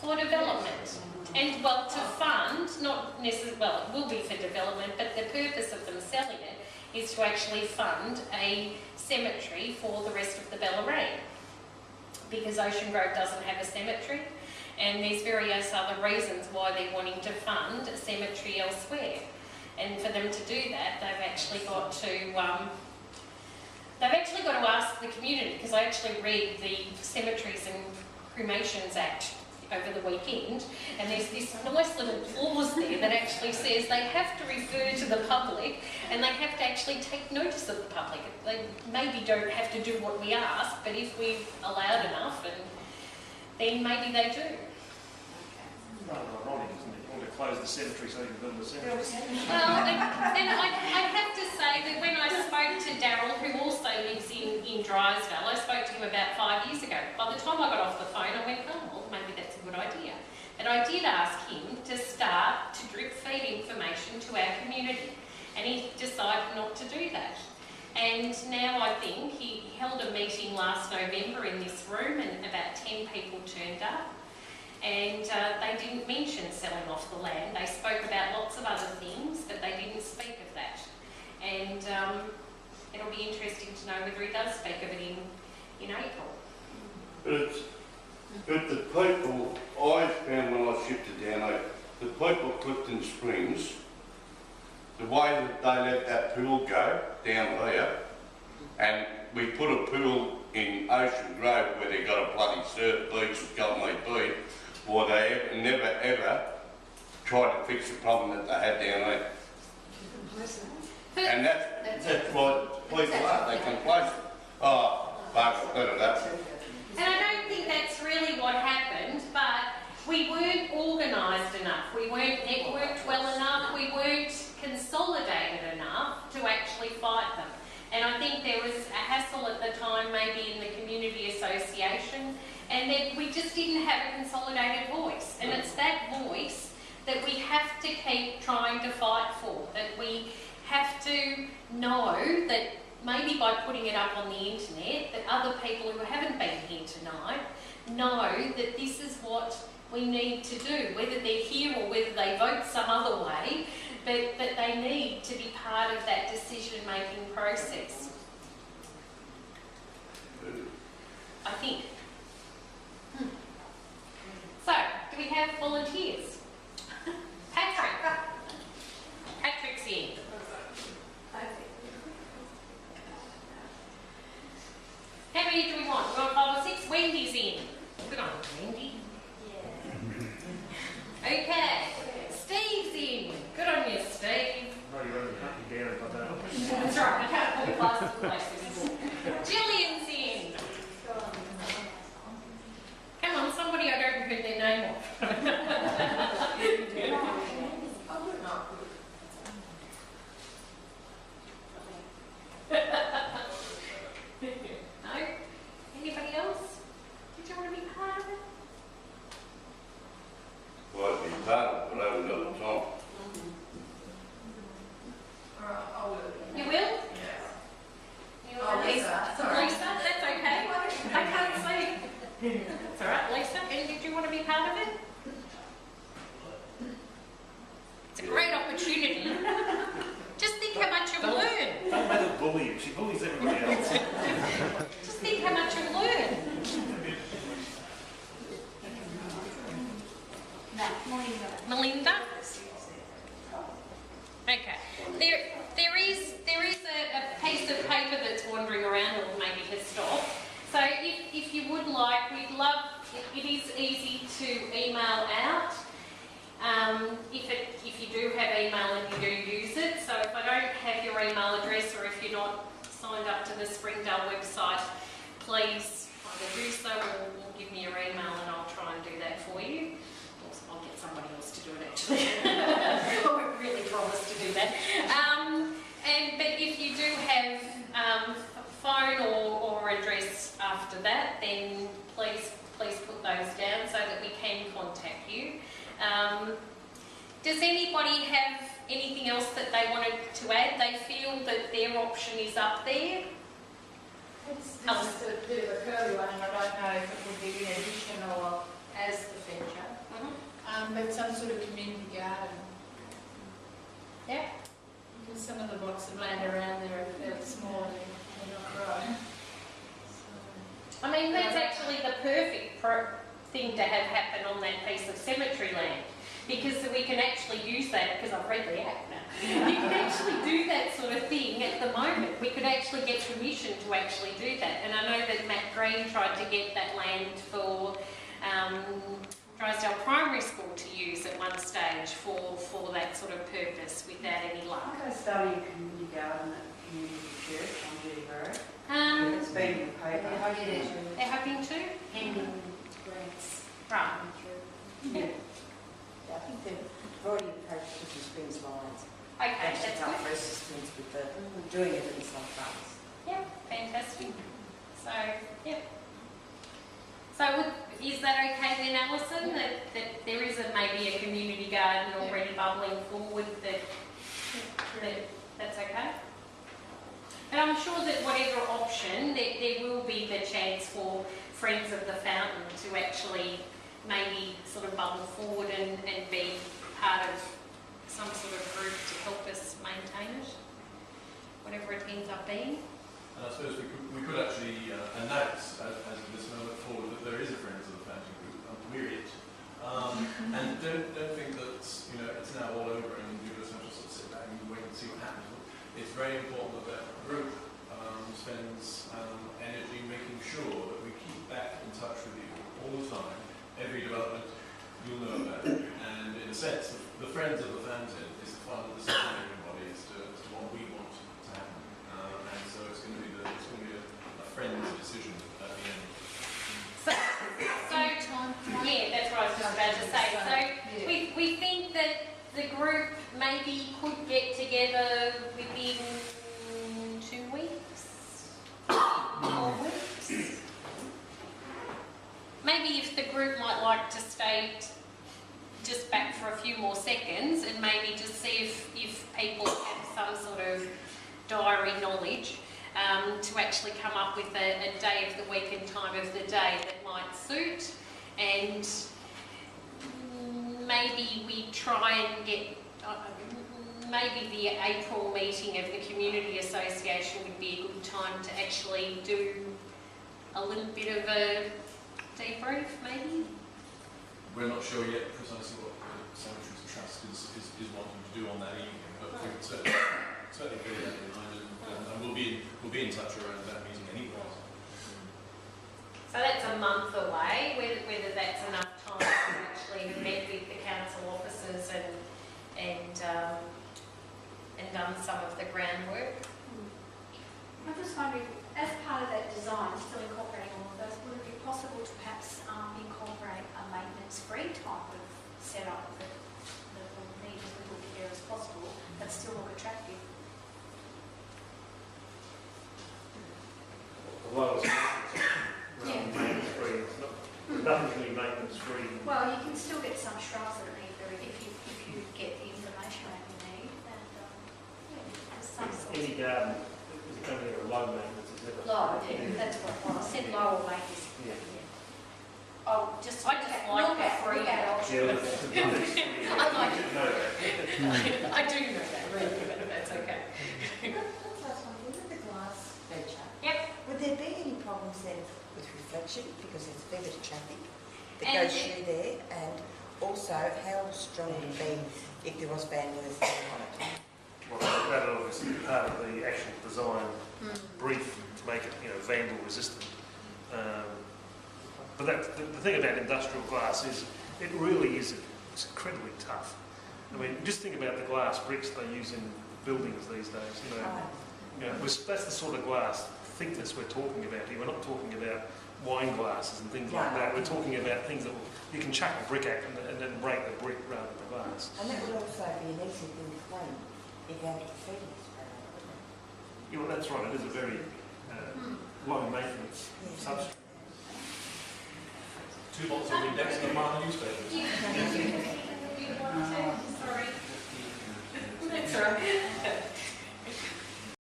for development. And well, to fund, not necessarily, well, it will be for development, but the purpose of them selling it is to actually fund a cemetery for the rest of the Bellarine. Because Ocean Grove doesn't have a cemetery, and there's various other reasons why they're wanting to fund a cemetery elsewhere. And for them to do that, they've actually got to ask the community, because I actually read the Cemeteries and Cremations Act over the weekend, and there's this nice little clause there that actually says they have to refer to the public and they have to actually take notice of the public. They maybe don't have to do what we ask, but if we've allowed enough, then maybe they do. Rather ironic, isn't it? You want to close the cemetery so you can build a cemetery. Well, and I have to say that when I spoke to Daryl, who also lives in Drysdale, I spoke to him about 5 years ago. By the time I got off the phone, I went, oh, well, maybe that's a good idea. And I did ask him to start to drip feed information to our community, and he decided not to do that. And now I think he held a meeting last November in this room, and about 10 people turned up. And they didn't mention selling off the land. They spoke about lots of other things, but they didn't speak of that. And it'll be interesting to know whether he does speak of it in April. But the people I found when I shifted down, the people of Clifton Springs, the way that they let that pool go down there, and we put a pool in Ocean Grove where they got a bloody surf beach with God may be, or they never ever tried to fix the problem that they had down there. And that's what people are, they complain. Oh, bugger, better than that. And I don't think that's really what happened, but we weren't organised enough, we weren't networked well enough, we weren't consolidated enough to actually fight them. And I think there was a hassle at the time, maybe in the community association, and that we just didn't have a consolidated voice. And it's that voice that we have to keep trying to fight for, that we have to know that maybe by putting it up on the internet, that other people who haven't been here tonight know that this is what we need to do, whether they're here or whether they vote some other way, but that they need to be part of that decision-making process. I think. So, do we have volunteers? Patrick. Patrick's in. How many do we want? We want 5 or 6? Wendy's in. Good on Wendy. Yeah. Okay. Steve's in. Good on you, Steve. No, you're only cutting down if I don't. That's right, I can't put plastic places anymore. Gillian's in. Come on, somebody I don't know their name of. No? Anybody else? Did you want to be part of it? Well, I'd be part of it, but I haven't got the time. You will? Yeah. You will, Lisa? Sorry. Lisa, that's okay. I can't see. It's all right, Lisa. And did you want to be part of it? It's a great opportunity. Just think how much you'll learn. Don't let her bully you. She bullies everybody else. Just think how much you'll learn. Melinda? Okay. There is a piece of paper that's wandering around, or maybe has stopped. So if you would like, we'd love, it is easy to email out. If you do have email and you do use it, so if I don't have your email address or if you're not signed up to the SpringDale website, please either do so or give me your email and I'll try and do that for you. I'll get somebody else to do it actually. I won't really promise to do that. But if you do have phone or address after that, then please put those down so that we can contact you. Does anybody have anything else that they wanted to add? They feel that their option is up there? It's just a bit of a curly one, and I don't know if it would be in addition or as the feature. some sort of community garden. Yeah. Because some of the blocks of land around there are fairly small and they're not grown. I mean, that's actually the perfect thing to have happen on that piece of cemetery land, because we can actually use that, because I've read the act now. You can actually do that sort of thing at the moment. We could actually get permission to actually do that. And I know that Matt Green tried to get that land for Drysdale Primary School to use at one stage for that sort of purpose without any luck. I'm going to study a community garden at the community church on Judy Road. It's been in the paper. They're hoping to? Pending grants Right. coming through. Yeah. I think they've already approached Clifton Springs Lions. Okay, That's that's up good. for assistance with the doing it in some funds. Yeah, fantastic. So, yeah. So is that okay then, Alison, that there is maybe a community garden already bubbling forward that's okay? And I'm sure that whatever option, there will be the chance for Friends of the Fountain to actually maybe sort of bubble forward and be part of some sort of group to help us maintain it, whatever it ends up being. And I suppose we could actually announce as this moment forward that there is a Friends of the Fountain group. We're it. And don't think that it's now all over and you just have to sort of sit back and wait and see what happens. It's very important that that group spends energy making sure that we keep back in touch with you all the time. Every development you'll know about. And in a sense, the Friends of the Fountain is the final decision-making body as to what we want to happen. And so it's going to be a friend's decision at the end. So yeah, that's what I was just about to say. So we think that the group maybe could get together within 2 weeks, 4 weeks. Maybe if the group might like to stay just back for a few more seconds and maybe just see if people have some sort of diary knowledge to actually come up with a day of the week and time of the day that might suit, and maybe we try and get maybe the April meeting of the Community Association would be a good time to actually do a little bit of a debrief, maybe? We're not sure yet precisely what the Cemeteries Trust is wanting to do on that evening, but we can certainly bear that in mind, and we'll be in touch around that meeting anyway. So that's a month away. Whether that's enough time to actually have met with the council officers and done some of the groundwork. I'm just wondering, as part of that design, still incorporating all of those, would it be possible to perhaps incorporate a maintenance-free type of setup that will need as little care as possible, but still look attractive? The lowest maintenance free. Nothing's really maintenance free. Well, you can still get some shrubs that need if you get the information that you need, and there's some sort of... Any garden is only a low maintenance, is never. Low, yeah, that's what I said, low or maintenance. Yeah. Oh, just I just like the free. look at options. Yeah, I like it. know that. I do know that really, but that's okay. With the glass feature, Yep. would there be any problems then with reflection, because there's a fair bit of traffic that And goes through there, and also how strong would it be if there was vandalism on it? Well, that obviously part of the actual design brief to make it, vandal resistant. But the thing about industrial glass is it really is it's incredibly tough. I mean, just think about the glass bricks they use in buildings these days. That's the sort of glass thickness we're talking about here. We're not talking about wine glasses and things like that. We're talking about things that you can chuck a brick at and then break the brick rather than the glass. And that would also be an easy thing to clean if you had to feed it straight out, wouldn't it? Yeah, well, that's right. It is a very low maintenance substrate. 2 bottles of index in my newspapers. You want to? Sorry. That's all right.